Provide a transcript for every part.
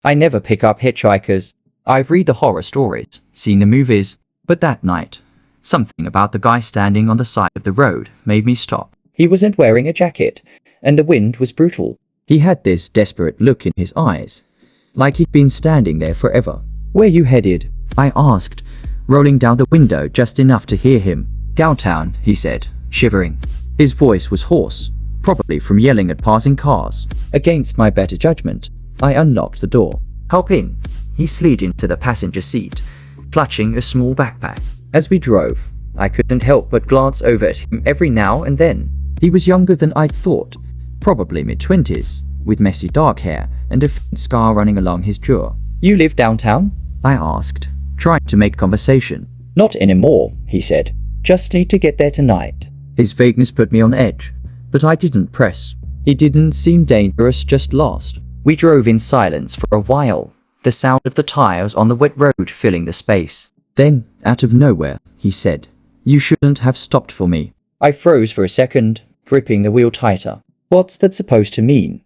I never pick up hitchhikers. I've read the horror stories, seen the movies, but that night, something about the guy standing on the side of the road made me stop. He wasn't wearing a jacket, and the wind was brutal. He had this desperate look in his eyes, like he'd been standing there forever. "Where you headed?" I asked, rolling down the window just enough to hear him. "Downtown," he said, shivering. His voice was hoarse, probably from yelling at passing cars. Against my better judgment, I unlocked the door. "Hop in." He slid into the passenger seat, clutching a small backpack. As we drove, I couldn't help but glance over at him every now and then. He was younger than I'd thought, probably mid-20s, with messy dark hair and a faint scar running along his jaw. "You live downtown?" I asked, trying to make conversation. "Not anymore," he said. "Just need to get there tonight." His vagueness put me on edge, but I didn't press. He didn't seem dangerous, just lost. We drove in silence for a while, the sound of the tires on the wet road filling the space. Then, out of nowhere, he said, "You shouldn't have stopped for me." I froze for a second, gripping the wheel tighter. What's that supposed to mean?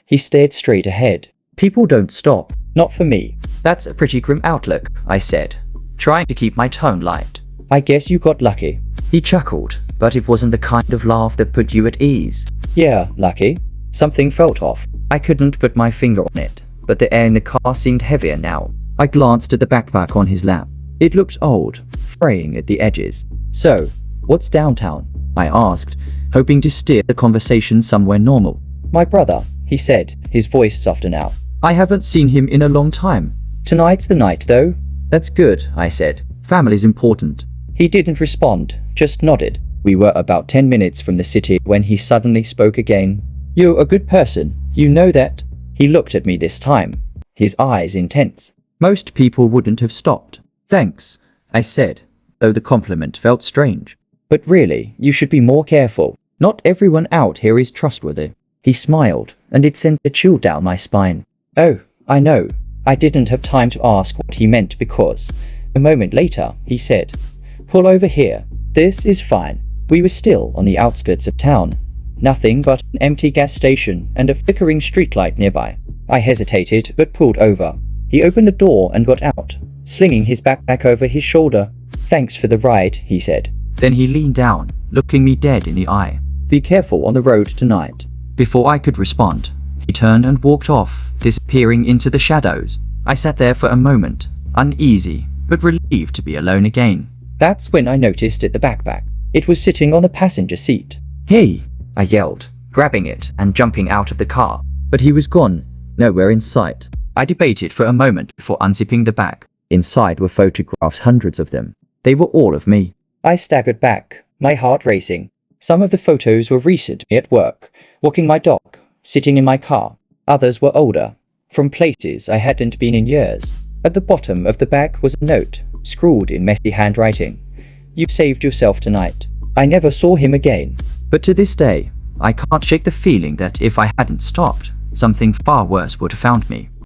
He stared straight ahead. "People don't stop. Not for me." "That's a pretty grim outlook," I said, trying to keep my tone light. "I guess you got lucky." He chuckled, but it wasn't the kind of laugh that put you at ease. "Yeah, lucky." Something felt off. I couldn't put my finger on it, but the air in the car seemed heavier now. I glanced at the backpack on his lap. It looked old, fraying at the edges. "So, what's downtown?" I asked, hoping to steer the conversation somewhere normal. "My brother," he said, his voice softer now. "I haven't seen him in a long time." "Tonight's the night, though." "That's good," I said. "Family's important." He didn't respond, just nodded. We were about 10 minutes from the city when he suddenly spoke again. "You're a good person, you know that?" He looked at me this time, his eyes intense. Most people wouldn't have stopped. "Thanks," I said, though the compliment felt strange. "But really, you should be more careful. Not everyone out here is trustworthy." He smiled, and it sent a chill down my spine. "Oh, I know." I didn't have time to ask what he meant because, a moment later, he said, "Pull over here. This is fine." We were still on the outskirts of town. Nothing but an empty gas station and a flickering streetlight nearby. I hesitated but pulled over. He opened the door and got out, slinging his backpack over his shoulder. "Thanks for the ride," he said. Then he leaned down, looking me dead in the eye. "Be careful on the road tonight." Before I could respond, he turned and walked off, disappearing into the shadows. I sat there for a moment, uneasy, but relieved to be alone again. That's when I noticed the backpack. It was sitting on the passenger seat. "Hey!" I yelled, grabbing it and jumping out of the car. But he was gone, nowhere in sight. I debated for a moment before unzipping the bag. Inside were photographs, hundreds of them. They were all of me. I staggered back, my heart racing. Some of the photos were recent, me at work, walking my dog, sitting in my car. Others were older, from places I hadn't been in years. At the bottom of the bag was a note, scrawled in messy handwriting. "You've saved yourself tonight." I never saw him again. But to this day, I can't shake the feeling that if I hadn't stopped, something far worse would have found me.